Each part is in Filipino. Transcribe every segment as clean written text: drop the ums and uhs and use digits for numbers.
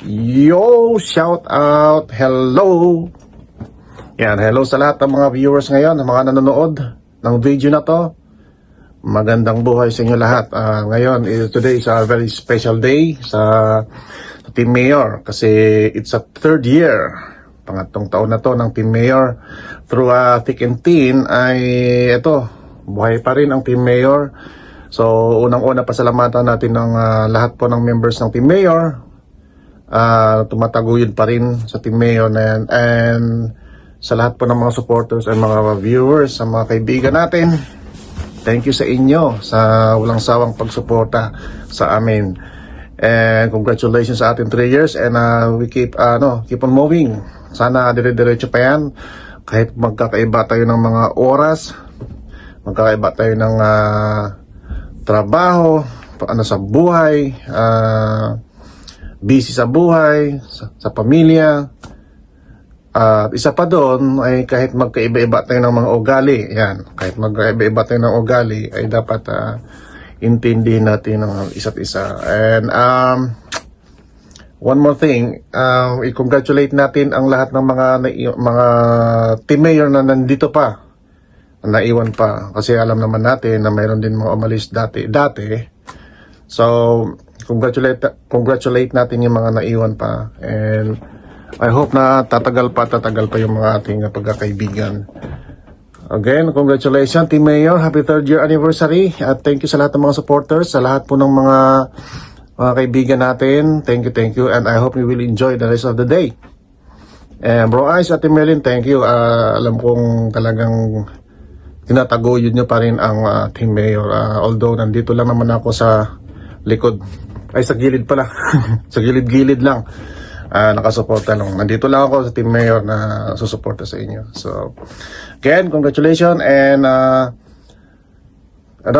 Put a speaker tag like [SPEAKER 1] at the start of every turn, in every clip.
[SPEAKER 1] Yo, shout out, hello. Yan, hello sa lahat ng mga viewers ngayon, mga nanonood ng video na to. Magandang buhay sa inyo lahat. Today is a very special day sa Team Mayor kasi it's a third year. Pangatlong taon na to ng Team Mayor. Through thick and thin ay ito, buhay pa rin ang Team Mayor. So, unang-una pasalamatan natin ng lahat po ng members ng Team Mayor. Tumataguyod pa rin sa Team Mayor na yan. And sa lahat po ng mga supporters and mga viewers, sa mga kaibigan natin, thank you sa inyo sa walang sawang pagsuporta sa amin. And congratulations sa ating 3 years and we keep on moving. Sana dire-diretso pa yan. Kahit magkakaiba tayo ng mga oras, magkakaiba tayo ng trabaho, sa buhay, busy sa buhay, sa pamilya. At isa pa doon ay kahit magkaiba-iba tayo ng mga ugali, yan, kahit magkaiba-iba tayo ng ugali ay dapat intindihin natin ng isa't isa. And one more thing, i-congratulate natin ang lahat ng mga team mayor na nandito pa, na naiwan pa, kasi alam naman natin na mayroon din mga umalis dati. So congratulate natin yung mga naiwan pa, and I hope na tatagal pa yung mga ating pagkakaibigan. Again, congratulations Team Mayor, happy 3rd year anniversary, at thank you sa lahat ng mga supporters, sa lahat po ng mga kaibigan natin. Thank you, and I hope you will enjoy the rest of the day. And Bro Ice at Team Merlin, thank you. Alam kong talagang tinataguyod nyo pa rin ang Team Mayor, although nandito lang naman ako sa likod, ay sa gilid pala sa gilid-gilid lang, nakasuporta lang. Nandito lang ako sa Team Mayor na susuporta sa inyo. So again, congratulations, and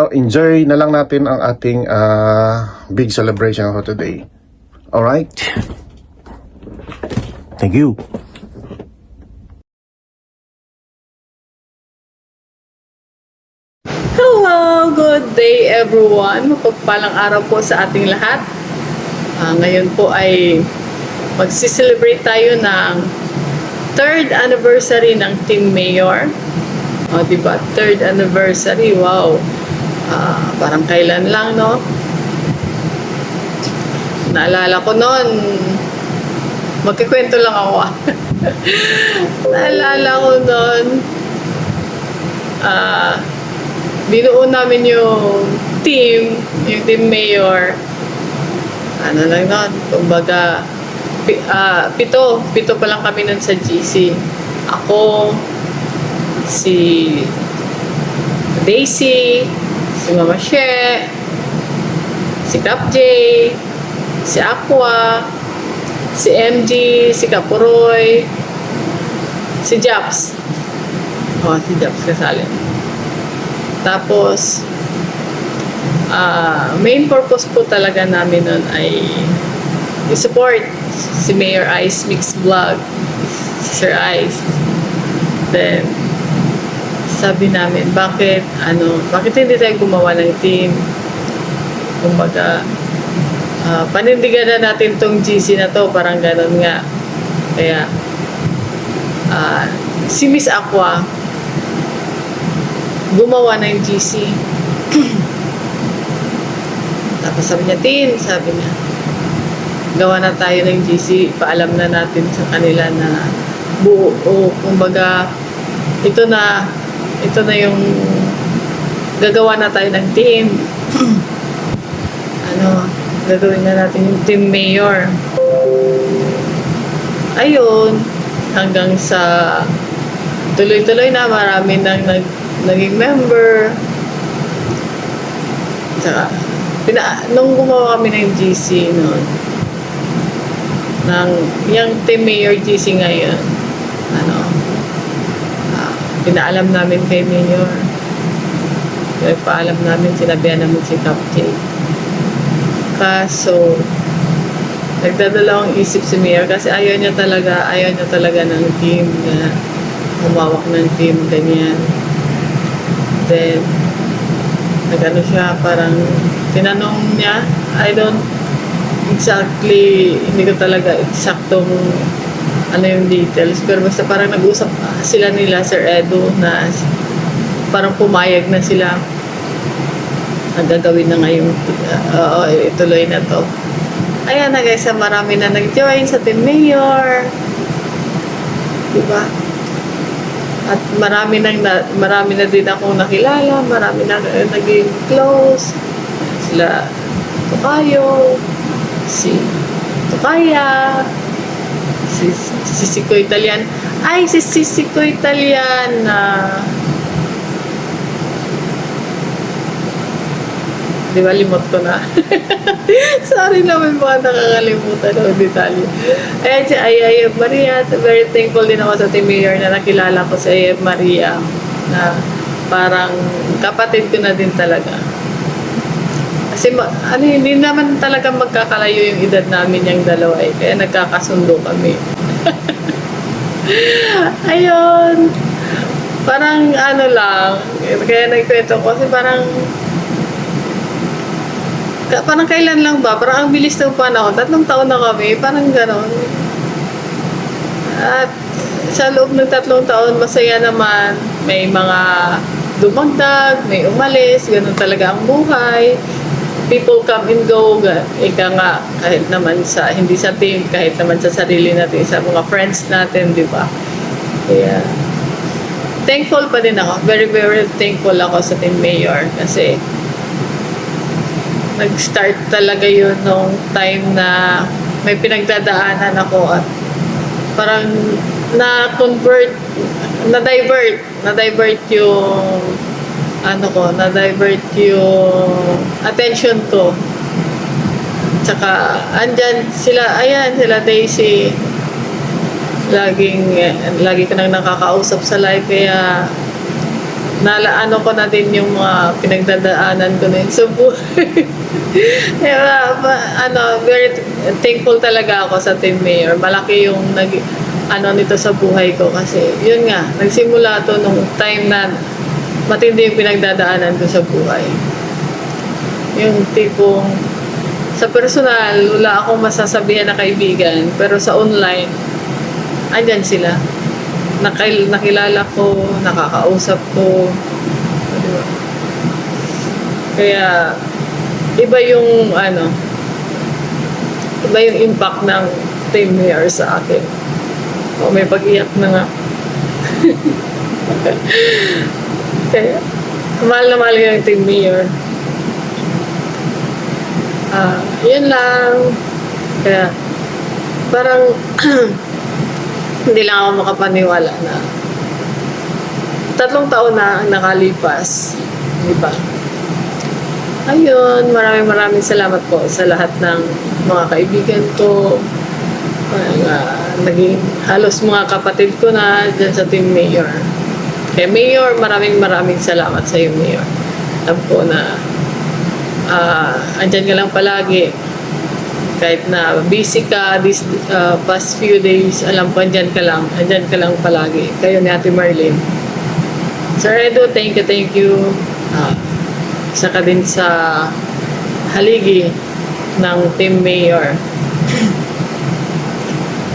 [SPEAKER 1] enjoy na lang natin ang ating big celebration for today. Alright, thank you.
[SPEAKER 2] Hello! Good day everyone! Mapagpalang araw po sa ating lahat. Ngayon po ay magsiselebrate tayo ng 3rd anniversary ng Team Mayor. Diba? 3rd anniversary, wow! Parang kailan lang, no? Naalala ko noon, magkikwento lang ako. Naalala ko noon, binuo namin yung Team Mayor. Ano lang nun, kumbaga, pito pa lang kami nun sa GC. Ako, si Daisy, si Mama She, si Cap J, si Aqua, si MG, si Kapuroy, si Japs. Si Japs kasali. Tapos, main purpose po talaga namin nun ay i-support si Mayor Ice Mix Vlog, si Sir Ice. Then, sabi namin, bakit hindi tayo gumawa ng team? Kumbaga, panindigan na natin tong GC na to, parang ganun nga. Kaya, si Miss Aqua, gumawa ng GC. Tapos sabi niya, gawa na tayo ng GC, paalam na natin sa kanila na buo, kumbaga, ito na yung gagawa na tayo ng team. Gagawin na natin yung Team Mayor. Ayun, hanggang sa tuloy-tuloy na, marami nang naging member. Tsaka, nung gumawa kami ng GC noon, yung Team Mayor GC ngayon, pinaalam namin kay Mayor. Paalam namin, sinabihan namin si Cap J. Kaso, nagdadalawang isip si Mayor kasi ayaw niya talaga ng team na humawak ng team, ganyan. Then, nagano siya, parang tinanong niya, exactly, hindi ko talaga eksaktong ano yung details. Pero basta parang nag-usap sila nila, Sir Edu, na parang pumayag na sila. Nagagawin na ngayong ituloy na to. Ayan na guys, marami na nag-join sa Team Mayor. Diba? At marami na din akong nakilala, marami na naging close. Sila Tukayo, si Tukaya, si Siko Italian. Ay, si Siko Italian na di ba, limot ko na. Sorry na, may mga nakakalimutan ng detalye. Ayan si Ayay Maria. Very thankful din ako sa Team Mayor na nakilala ko si Ayay Maria na parang kapatid ko na din talaga. Kasi hindi naman talaga magkakalayo yung edad namin yung dalawa eh. Kaya nagkakasundo kami. Ayun. Parang ano lang. Kaya nagkwento ko kasi parang kailan lang ba? Parang ang bilis ng panahon. 3 taon na kami. Parang ganon. At sa loob ng 3 taon, masaya naman. May mga dumagdag, may umalis. Ganon talaga ang buhay. People come and go. Ika nga, kahit naman sa, hindi sa team, kahit naman sa sarili natin, sa mga friends natin, di ba? Kaya, thankful pa din ako. Very, very thankful ako sa Team Mayor. Kasi, nag-start talaga yun nung time na may pinagdadaanan ako at parang na-divert yung na-divert yung attention ko. Tsaka andyan sila Daisy, lagi ko nang nakakausap sa live, kaya nalaano ko na din yung mga pinagdadaanan ko na yun sa buhay. Kaya, very thankful talaga ako sa Team Mayor. Malaki yung nito sa buhay ko kasi yun nga, nagsimula to nung time na matindi yung pinagdadaanan ko sa buhay. Yung tipong sa personal, wala akong masasabihan na kaibigan, pero sa online, andyan sila. Nakilala ko, nakakausap ko. Diba? Kaya iba yung impact ng Team Mayor sa akin. O, may pag-iyak na nga. Kaya mahal na mahal yung Team Mayor. Yun lang. Kaya parang hindi lang ako makapaniwala na 3 taon na ang nakalipas. Diba? Ayun, maraming salamat po sa lahat ng mga kaibigan ko. Naging halos mga kapatid ko na dyan sa Team Mayor. Kaya Mayor, maraming salamat sa iyo, Mayor. Alam ko na andyan ka lang palagi. Kahit na busy ka this past few days, alam ko andyan ka lang palagi. Kayo ni Ate Marlene. Sir Edo, thank you. Isa ka din sa haligi ng Team Mayor.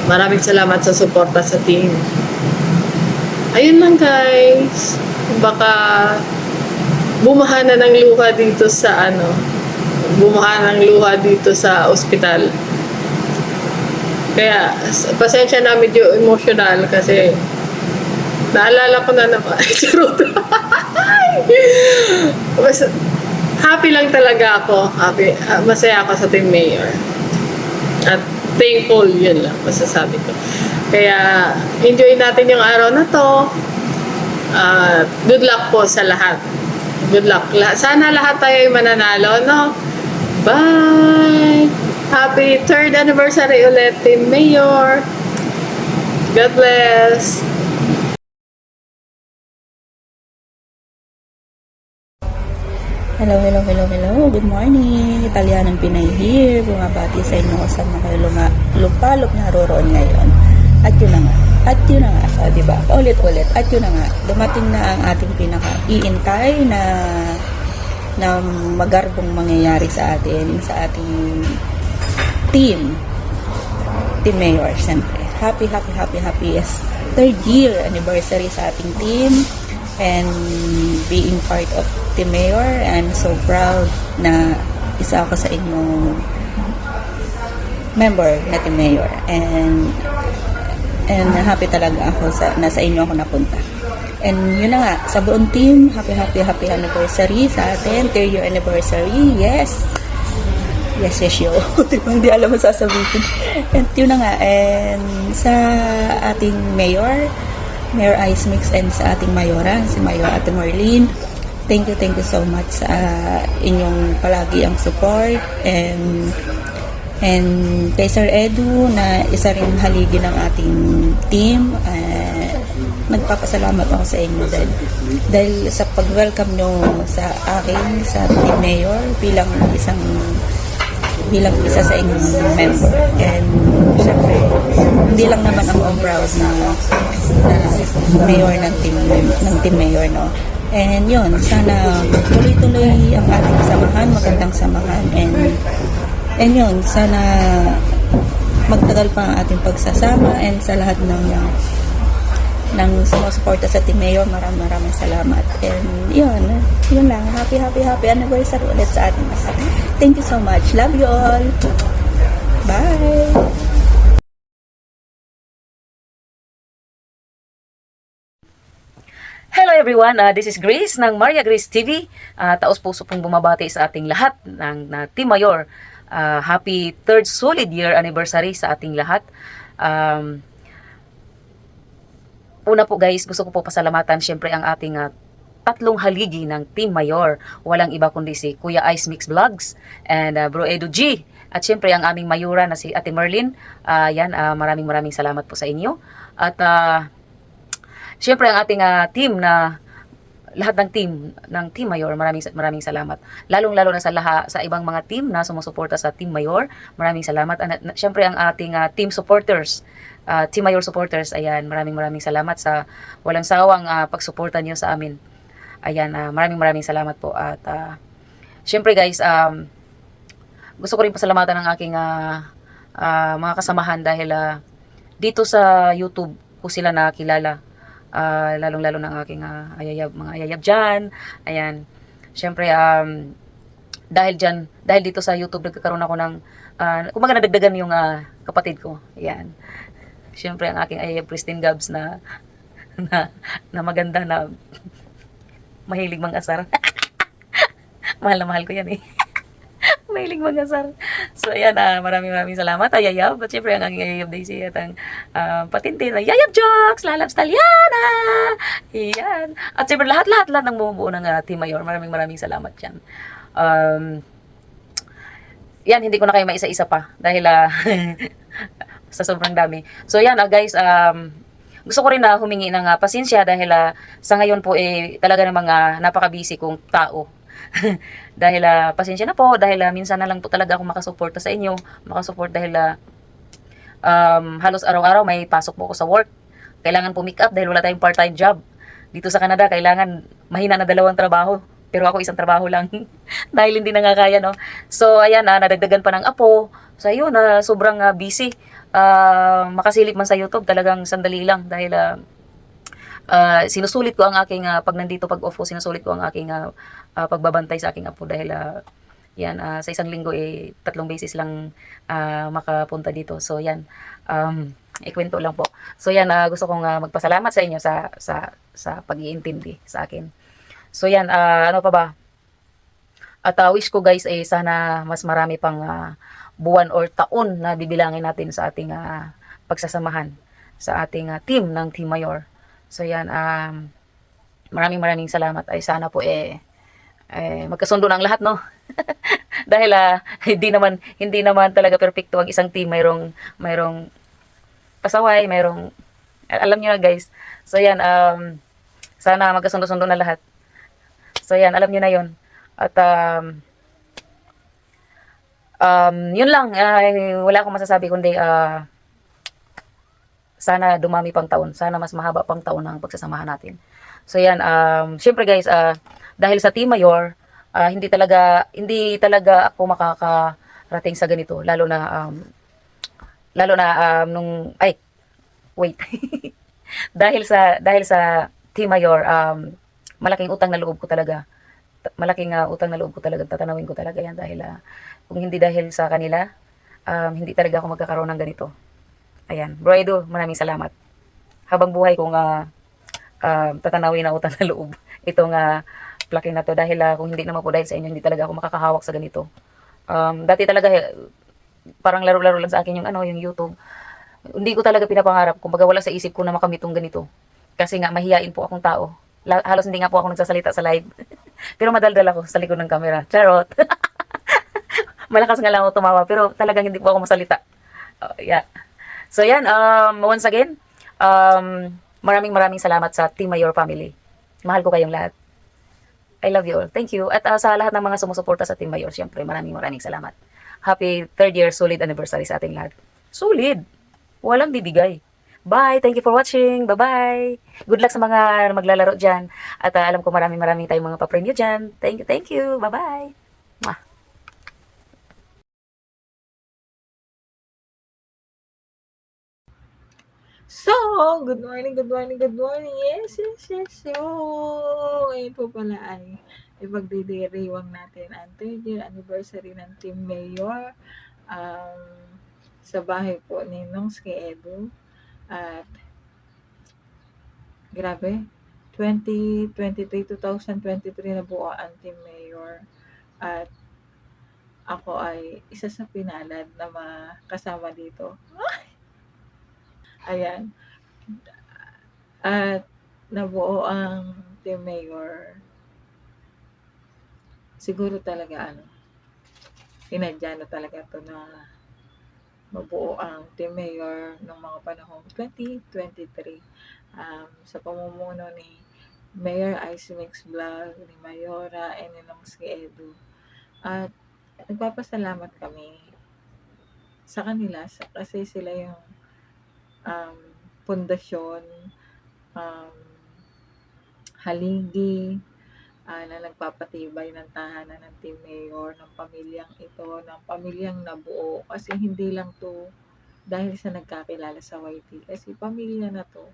[SPEAKER 2] Maraming salamat sa suporta sa team. Ayun lang guys. Baka bumaha na ng luha dito sa ospital. Kaya pasensya na, medyo emotional kasi naalala ko na naman. Charot. Happy lang talaga ako. Masaya ako sa Team Mayor. At thankful, yun lang masasabi ko. Kaya enjoy natin yung araw na to. Good luck po sa lahat. Good luck. Sana lahat tayo ay mananalo, no? Bye! Happy 3rd anniversary ulit, Team Mayor. God bless!
[SPEAKER 3] Hello. Good morning. Italianong Pinay here. Bumabati sa inyo kung saan na kayo lupalop naroroon ngayon. At yun na nga. So, diba? Paulit-ulit. At yun na nga. Dumating na ang ating pinaka-iintay na magarbong mangyayari sa ating team Mayor, syempre. Happy yes. Third year anniversary sa ating team and being part of Team Mayor. I'm so proud na isa ako sa inyong member na Team Mayor and happy talaga ako nasa inyo ako napunta. And yun na nga, sa buong team, happy anniversary sa atin, 3rd year anniversary, yes, yo. Diba, hindi alam mo sasabihin. And yun na nga, and sa ating Mayor Ice Mix, and sa ating Mayora, si Mayor Ate Marlene, thank you so much sa inyong palagi ang support, and kay Sir Edu na isa rin haligi ng ating team. Nagpapasalamat ako sa inyo dahil sa pag-welcome nyo sa akin sa Team Mayor bilang isa sa inyong member. And syempre, hindi lang naman ako proud na mayor ng Team Mayor, no? And yun, sana tuloy-tuloy ang ating samahan, magandang samahan, and yun, sana magtagal pa ang ating pagsasama, and sa lahat ng sumusuporta sa Team Mayor, maraming salamat. And yun lang, happy anniversary ulit sa ating lahat. Thank you so much, love you all, bye.
[SPEAKER 4] Hello everyone, this is Grace ng Maria Grace TV. Taos puso pong bumabati sa ating lahat ng Team Mayor. Happy 3rd solid year anniversary sa ating lahat. Una po guys, gusto ko po pasalamatan syempre ang ating tatlong haligi ng Team Mayor. Walang iba kundi si Kuya Ice Mix Vlogs and Bro Edu G. At syempre ang aming mayura na si Ate Merlin. Maraming salamat po sa inyo. At syempre ang ating team na lahat ng Team Mayor, maraming salamat. Lalong-lalo na sa ibang mga team na sumusuporta sa Team Mayor, maraming salamat. Syempre ang ating team supporters, Team Mayor supporters, ayan, maraming salamat sa walang sawang pagsuporta niyo sa amin. Ayan, maraming salamat po. At syempre guys, gusto ko rin pasalamatan ang aking mga kasamahan dahil dito sa YouTube ko sila nakilala. Lalong-lalo ng aking mga ayayab dyan. Ayan. Siyempre, dahil dito sa YouTube, nagkakaroon ako ng, kumbaga nadagdagan yung kapatid ko. Ayan. Siyempre, ang aking ayayab, Christine Gabs, na maganda, na mahilig mang-asar. Mahal na mahal ko yan eh. Mahilig mag-asar. So, ayan, maraming salamat, Ayayab. At syempre, ang aking Ayayab Daisy at ang patintin, Ayayab Jokes, Lalabs Taliana. Ayan. At syempre, lahat ng bumubuo ng Team Mayor. Maraming salamat yan. Yan, hindi ko na kayo maisa-isa pa. Dahil, sa sobrang dami. So, yan, guys, gusto ko rin na humingi ng pasensya dahil sa ngayon po, talaga namang napaka-busy kong tao. Dahil pasensya na po dahil minsan na lang po talaga ako makasuporta sa inyo, dahil halos araw-araw may pasok po ako sa work. Kailangan po make up dahil wala tayong part-time job. Dito sa Canada kailangan mahina na 2 trabaho, pero ako 1 trabaho lang dahil hindi na nga kaya, no. So ayan, nadagdagan pa ng apo. So ayun, sobrang busy. Makasilip man sa YouTube talagang sandali lang dahil sinusulit ko ang aking pag nandito, pag off ko, sinusulit ko ang aking pagbabantay sa aking apo dahil yan, sa isang linggo 3 beses lang makapunta dito. So yan, ikwento lang po. So yan, gusto kong magpasalamat sa inyo sa pag-iintindi sa akin. So yan, ano pa ba? At wish ko guys sana mas marami pang buwan or taon na bibilangin natin sa ating pagsasamahan sa ating team ng Team Mayor. So yan, maraming salamat. Ay sana po magkasundo ng lahat, no. Dahil hindi naman talaga perfecto ang isang team. Mayroong pasaway, alam niyo na guys. So yan, sana magkasundo-sundo na lahat. So yan, alam niyo na 'yon. At yun lang, wala akong masasabi kundi sana dumami pang taon, sana mas mahaba pang taon ang pagsasamahan natin. So yan, syempre guys, dahil sa Team Mayor, hindi talaga ako makarating sa ganito, nung ay wait. Dahil sa Team Mayor, malaking utang na loob ko talaga. Malaking utang na loob ko talaga, tatanawin ko talaga yan dahil kung hindi dahil sa kanila, hindi talaga ako magkakaroon ng ganito. Ayan, Bro Edo, maraming salamat. Habang buhay kong tatanawin na utang na loob itong plaque na to dahil kung hindi naman po dahil sa inyo, hindi talaga ako makakahawak sa ganito. Dati talaga parang laro-laro lang sa akin yung YouTube. Hindi ko talaga pinapangarap, kumbaga wala sa isip ko na makamit tong ganito. Kasi nga mahiyain po akong tao. Halos hindi nga po ako nagsasalita sa live. Pero madaldal ako sa likod ng camera. Charot. Malakas nga lang ako tumawa pero talagang hindi po ako masalita. Yeah. So yan, once again, maraming salamat sa Team Mayor family. Mahal ko kayong lahat. I love you all. Thank you. At sa lahat ng mga sumusuporta sa Team Mayor, syempre maraming salamat. Happy 3rd year solid anniversary sa ating lahat. Solid. Walang bibigay. Bye. Thank you for watching. Bye-bye. Good luck sa mga maglalaro dyan. At alam ko maraming tayong mga pa-premyo dyan. Thank you. Thank you. Bye-bye. Mwah.
[SPEAKER 5] So, good morning. Yes. So, ngayon po pala ay ipagdidiriwang natin ang 3rd year anniversary ng Team Mayor sa bahay po ni Nongs kay Edu. At grabe, 2023 na buo ang Team Mayor. At ako ay isa sa pinalad na makasama dito. Ayan. At nabuo ang Team Mayor. Siguro talaga sinadya na talaga to na mabuo ang Team Mayor ng mga panahong 2023. Sa pamumuno ni Mayor Ice Mix Vlog, ni Mayora, and ni Nongski Edu. At nagpapasalamat kami sa kanila kasi sila yung pundasyon, haligi, na nagpapatibay ng tahanan ng Team Mayor, ng pamilyang ito, ng pamilyang nabuo. Kasi hindi lang to dahil sa nagkakilala sa YT. Kasi pamilya na to.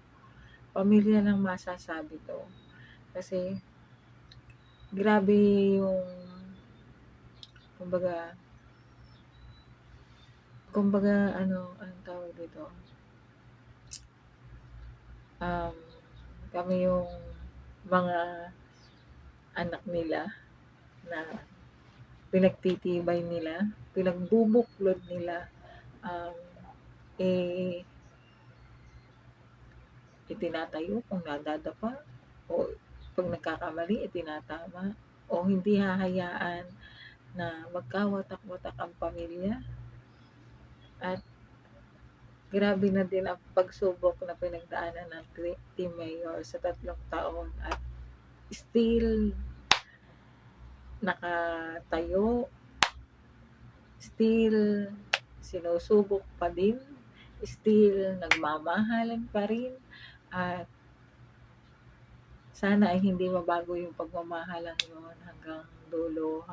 [SPEAKER 5] Pamilya ng masasabi to. Kasi grabe yung kumbaga anong tawag dito? Kami yung mga anak nila na pinagtitibay nila, pinagbubuklod nila, itinatayo kung nadadapa o pag nagkakamali, itinatama o hindi hahayaan na magkawatak-watak ang pamilya. At grabe na din ang pagsubok na pinagdaanan ng Team Mayor sa 3 taon at still nakatayo, still sinusubok pa din, still nagmamahalan pa rin, at sana ay hindi mabago yung pagmamahalan yun hanggang dulo,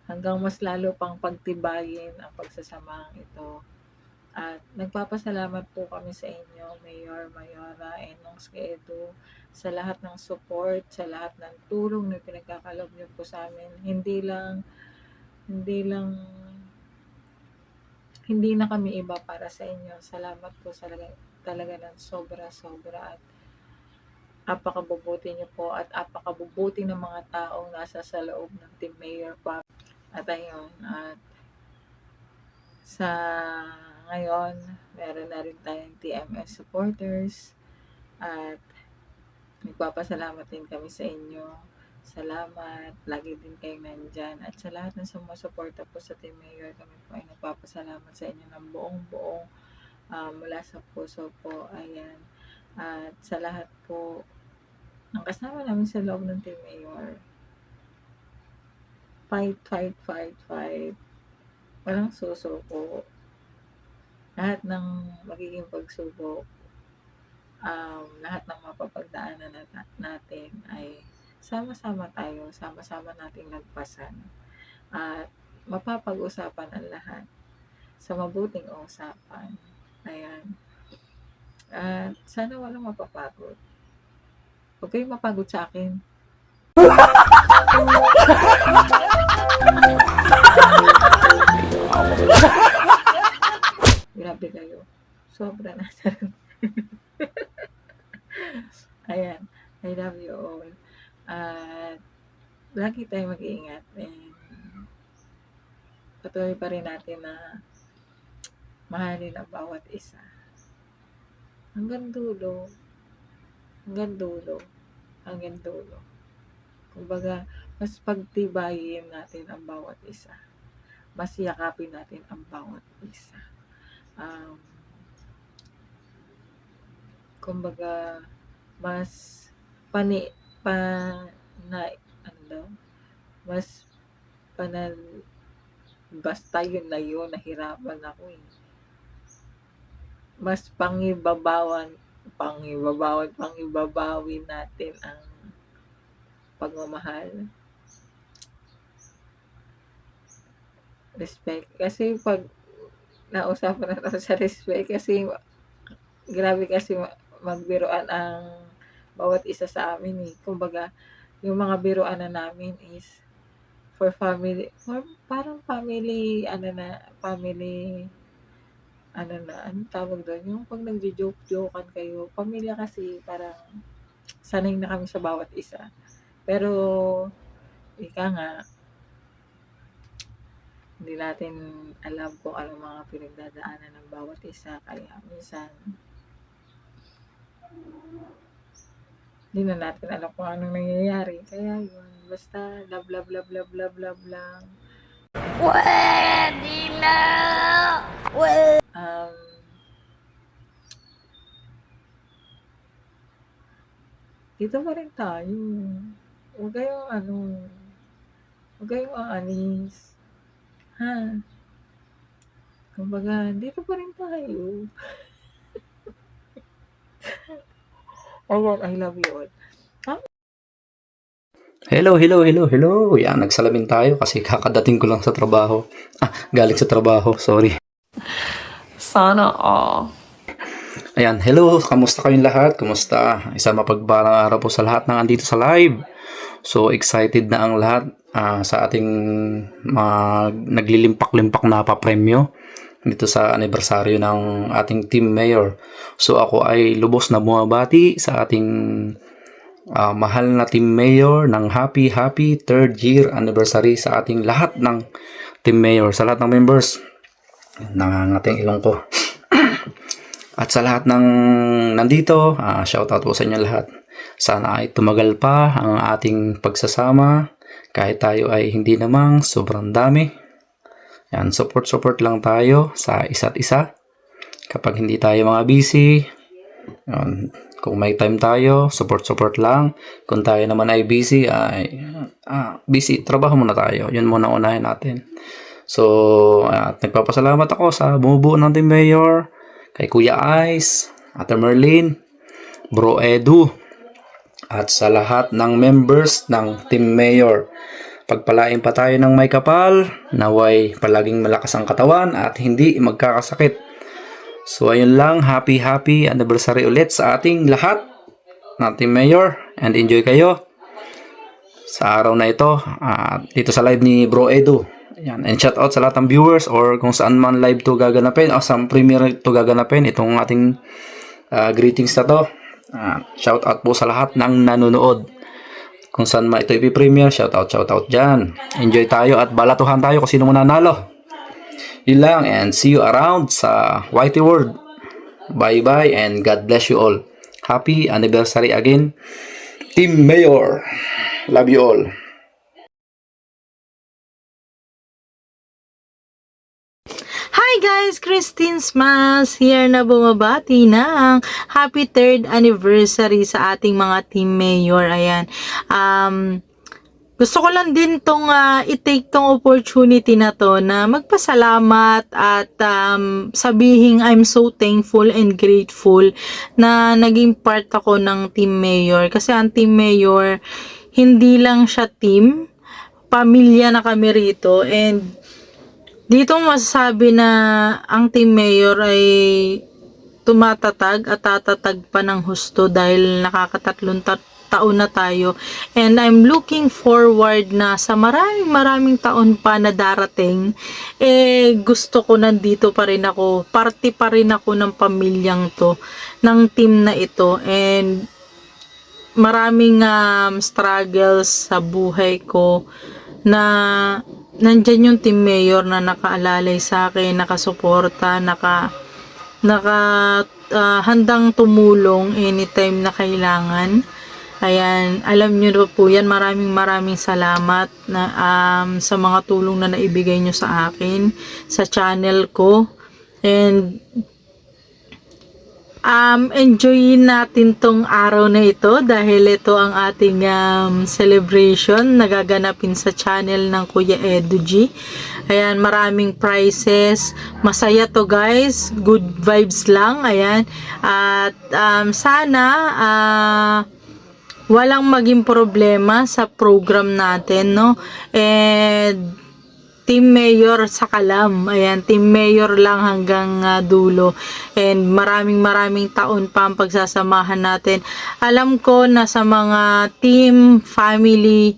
[SPEAKER 5] hanggang mas lalo pang pagtibayin ang pagsasamahan ito. At nagpapasalamat po kami sa inyo, Mayor, Mayora, and Nongski Edu, sa lahat ng support, sa lahat ng tulong na pinagkakalob niyo po sa amin. Hindi na kami iba para sa inyo. Salamat po talaga ng sobra-sobra, at apakabubuti niyo po at apakabubuti ng mga taong nasa sa loob ng Team Mayor pa. At ayun, at sa ngayon, meron na rin tayong TMS supporters at nagpapasalamat din kami sa inyo. Salamat, lagi din kayong nandyan. At sa lahat ng sumusuporta po sa Team Mayor, kami po ay nagpapasalamat sa inyo ng buong mula sa puso po. Ayan. At sa lahat po ng kasama namin sa loob ng Team Mayor, fight. Walang susuko. Lahat ng magiging pagsubok, lahat ng mapapagdaanan natin ay sama-sama tayo, sama-sama nating lagpasan. At mapapag-usapan ang lahat sa mabuting usapan. Ayan. At sana walang mapapagod. Huwag kayong mapagod sa akin. Grabe kayo. Sobra na. Ayan. I love you all. At lagi tayong mag-iingat. And patuloy pa rin natin na mahalin ang bawat isa. Hanggang dulo. Hanggang dulo. Hanggang dulo. Kumbaga, mas pagtibayin natin ang bawat isa. Mas yakapin natin ang bawat isa. Kumbaga, mas mas basta yun na yun, nahirapan ako eh. Mas pangibabawin natin ang pagmamahal. Respect. Kasi pag nausapan na sa respect, kasi grabe kasi magbiruan ang bawat isa sa amin eh. Kumbaga, yung mga biruan na namin is for family, parang family, anong tawag doon? Yung pag nagjo-joke-jokean kayo, pamilya kasi parang sanay na kami sa bawat isa. Pero, ika nga, hindi natin alam kung anong mga pinagdadaanan ng bawat isa. Kaya minsan, hindi na natin alam kung anong nangyayari. Kaya yun, basta love lang. Dito pa rin tayo. Huwag kayong aanis. Ha? Kumbaga, dito pa rin tayo. I love you all.
[SPEAKER 6] Hello. Yan, nagsalamin tayo kasi kakadating ko lang sa trabaho. Galing sa trabaho, sorry.
[SPEAKER 2] Sana all.
[SPEAKER 6] Ayan, hello, kamusta kayong lahat? Kumusta? Isang mapagpalang araw po sa lahat ng andito sa live. So, excited na ang lahat sa ating naglilimpak-limpak na papremyo dito sa anibersaryo ng ating team mayor. So, ako ay lubos na bumabati sa ating mahal na team mayor ng happy 3rd year anniversary sa ating lahat ng team mayor, sa lahat ng members. Nangangating ilong ko. At sa lahat ng nandito, shoutout po sa inyo lahat. Sana ay tumagal pa ang ating pagsasama kahit tayo ay hindi namang sobrang dami. Yan, support lang tayo sa isa't isa. Kapag hindi tayo mga busy, yan, kung may time tayo, support lang. Kung tayo naman ay busy, busy, trabaho muna tayo. Yun muna unahin natin. So, nagpapasalamat ako sa bumubuo ng Team Mayor, kay Kuya Ice, Ate Merlin, Bro Edu, at sa lahat ng members ng Team Mayor. Pagpalain pa tayo ng may kapal, naway palaging malakas ang katawan at hindi magkakasakit. So ayun lang, happy anniversary ulit sa ating lahat ng Team Mayor, and enjoy kayo sa araw na ito dito sa live ni Bro Edu. Ayan. And shout out sa lahat ng viewers or kung saan man live to gaganapin o sa premiere to gaganapin itong ating greetings na to. Shout out po sa lahat ng nanonood. Kung saan man ito ipi-premiere, shout out dyan. Enjoy tayo at balatuhan tayo kung sino mananalo. Yun lang, and see you around sa Whitey World. Bye and God bless you all. Happy anniversary again, Team Mayor. Love you all.
[SPEAKER 7] Hi guys! Christine Smas here na bumabati ng happy 3rd anniversary sa ating mga team mayor. Ayan. Gusto ko lang din i-take tong opportunity na to na magpasalamat at sabihin I'm so thankful and grateful na naging part ako ng team mayor. Kasi ang team mayor, hindi lang siya team, pamilya na kami rito, and dito masasabi na ang Team Mayor ay tumatatag at tatatag pa ng husto dahil nakakatatlong taon na tayo, and I'm looking forward na sa maraming taon pa na darating, gusto ko nandito pa rin ako, parte pa rin ako ng pamilyang to, ng team na ito, and maraming struggles sa buhay ko na nandyan yung Team Mayor na nakaalalay sa akin, nakasuporta, handang tumulong anytime na kailangan. Ayan, alam nyo na po yan, maraming salamat na, sa mga tulong na naibigay nyo sa akin, sa channel ko, and enjoyin natin tong araw na ito dahil ito ang ating celebration nagaganapin sa channel ng Kuya Edu G. Ayan, maraming prizes, masaya to guys, good vibes lang, ayan, at sana walang maging problema sa program natin, no? And Team Mayor sa kalam. Ayan, Team Mayor lang hanggang dulo. And maraming taon pa ang pagsasamahan natin. Alam ko na sa mga team, family,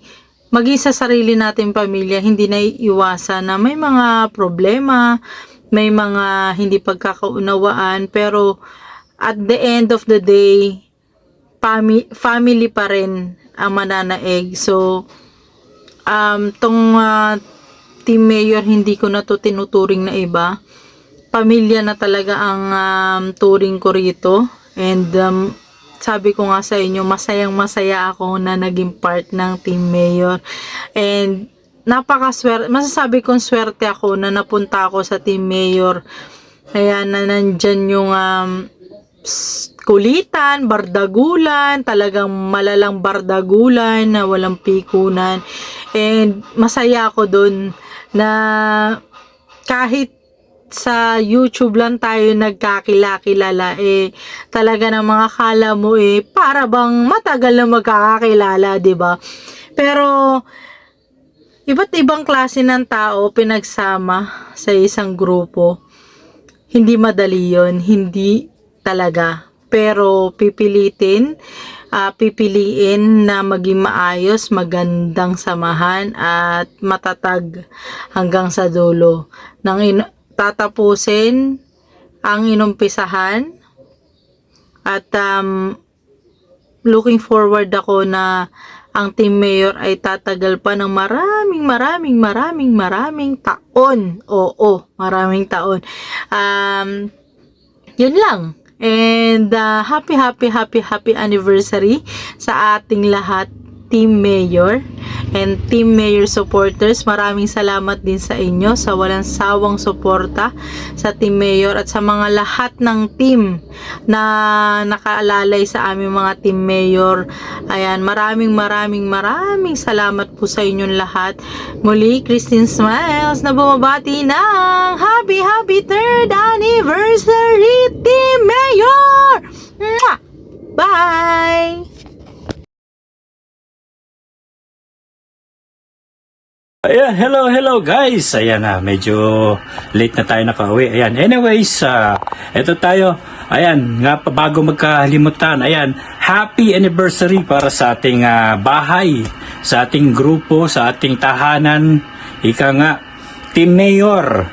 [SPEAKER 7] maging sa sarili natin pamilya, hindi na iwasan na may mga problema, may mga hindi pagkakaunawaan, pero at the end of the day, family pa rin ang mananaig. So, tong Team Mayor, hindi ko na to tinuturing na iba. Pamilya na talaga ang turing ko rito. And sabi ko nga sa inyo, masaya ako na naging part ng Team Mayor. And napakaswerte, masasabi kong swerte ako na napunta ako sa Team Mayor. Ayan, na nandyan yung kulitan, bardagulan, talagang malalang bardagulan na walang pikunan. And masaya ako dun na kahit sa YouTube lang tayo nagkakilala, talaga na mga kala mo para bang matagal na magkakakilala, 'di ba? Pero iba't ibang klase ng tao pinagsama sa isang grupo. Hindi madali 'yon, hindi talaga. Pero pipiliin na maging maayos, magandang samahan at matatag hanggang sa dulo. Nang tatapusin ang inumpisahan at looking forward ako na ang Team Mayor ay tatagal pa ng maraming taon. Oo, maraming taon. Yun lang. And happy anniversary sa ating lahat, Team Mayor and Team Mayor supporters. Maraming salamat din sa inyo sa walang sawang suporta sa Team Mayor at sa mga lahat ng team na nakaalalay sa aming mga Team Mayor. Ayan, maraming salamat po sa inyong lahat. Muli, Christine Smiles na bumabati ng happy 3rd anniversary, Team Mayor! Mwah! Bye!
[SPEAKER 8] Ayan, hello guys. Ayan na, medyo late na tayo nakauwi. Ayan, anyways, eto tayo. Ayan, nga pa bago magkalimutan. Ayan, happy anniversary para sa ating bahay, sa ating grupo, sa ating tahanan. Ika nga, Team Mayor.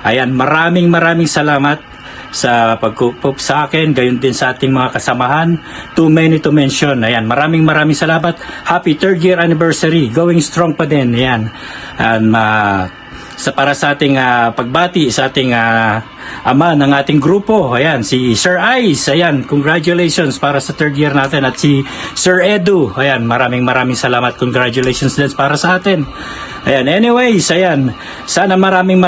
[SPEAKER 8] Ayan, maraming salamat sa pagkukup sa akin, gayon din sa ating mga kasamahan. Too many to mention. Ayan, maraming salamat. Happy 3rd year anniversary. Going strong pa din. Ayan. And, para sa ating pagbati sa ating ama ng ating grupo. Ayan, si Sir Ice. Ayan, congratulations para sa 3rd year natin. At si Sir Edu. Ayan, maraming salamat. Congratulations din para sa atin. Ayan, anyways, ayan, sana maraming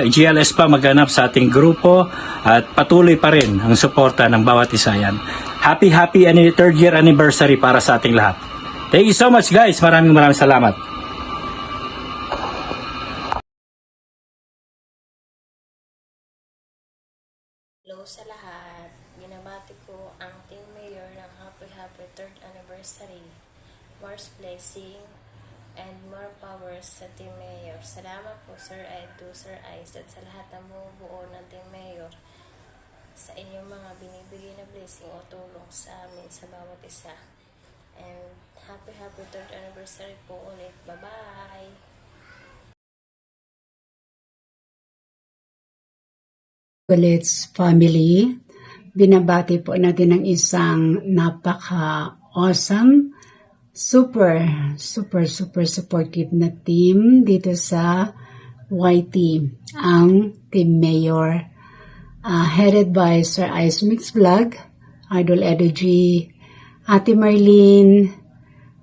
[SPEAKER 8] GLS pa maganap sa ating grupo at patuloy pa rin ang suporta ng bawat isa. Ayan. Happy 3rd year anniversary para sa ating lahat. Thank you so much guys, maraming salamat.
[SPEAKER 9] Hello sa lahat. Binabati ko ang Team Mayor ng happy 3rd anniversary. More blessing, and more power sa Team Mayor. Salamat po Sir Edu, Sir Ice at sa lahat ng bumubuo ng Team Mayor sa inyong mga binibigay na blessing o tulong sa amin sa bawat isa. And happy 3rd anniversary po ulit. Bye-bye!
[SPEAKER 10] Kulits family, binabati po natin ng isang napaka-awesome, super supportive na team dito sa YT, ang Team Mayor, headed by Sir Ice Mix Vlog, Idol Edu G, Ate Marlene,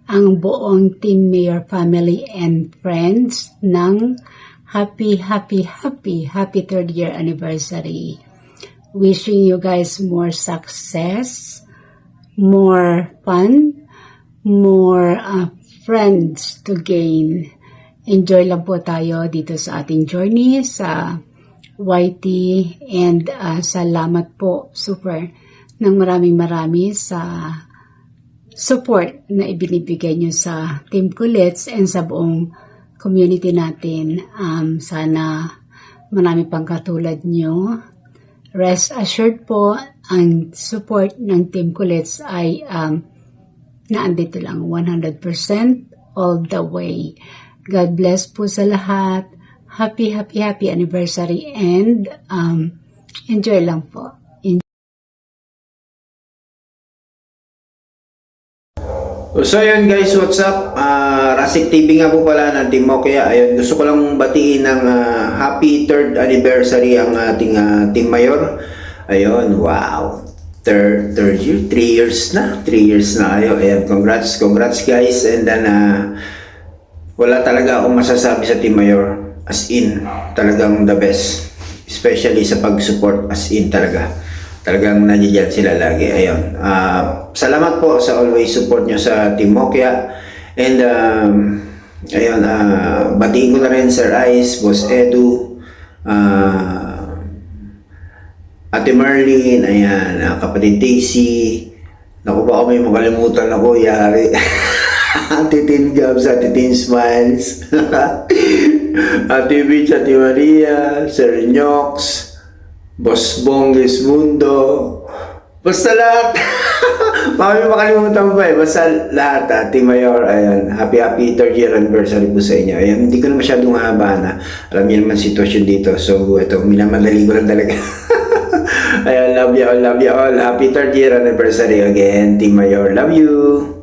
[SPEAKER 10] ang buong Team Mayor family and friends ng happy 3rd year anniversary. Wishing you guys more success, more fun, more friends to gain. Enjoy lang po tayo dito sa ating journey sa YT, and salamat po super ng marami sa support na ibinibigay nyo sa Team Kulits and sa buong community natin. Sana marami pang katulad nyo. Rest assured po, ang support ng Team Kulits ay naandito lang 100% all the way. God bless po sa lahat. Happy anniversary, and enjoy lang po.
[SPEAKER 11] So ayun guys, what's up? Rasik TV nga po pala ng Team Mokya. Ayun, gusto ko lang batiin ng happy 3rd anniversary ang ating Team Mayor. Ayun, wow. Third year, 3 years na. 3 years na kayo. Ayun, congrats guys. And then, wala talaga akong masasabi sa Team Mayor. As in, talagang the best. Especially sa pag-support, as in talaga. Talagang nandiyan sila lagi. Ayun. Salamat po sa always support nyo sa Team Mokya. And ayun, batiin ko na rin Sir Ice, Boss Edu, Ate Marlene, ayan, kapatid Daisy. Naku, baka may makalimutan ako, yari. Ate Tin Gabs, Ate Tin Smiles, Ate Beach, Ate Maria, Sir Nyox, Boss Bongges Mundo, basta lahat. Baka may makalimutan pa eh. Basta lahat, Team Mayor, ayan, happy 3rd year anniversary po sa inyo. Ayan, hindi ko na masyadong haba na. Alam niyo naman sitwasyon dito. So, ito, minamadali ko lang talaga. Ayan, love you all. Happy 3rd year anniversary again, Team Mayor. Love you.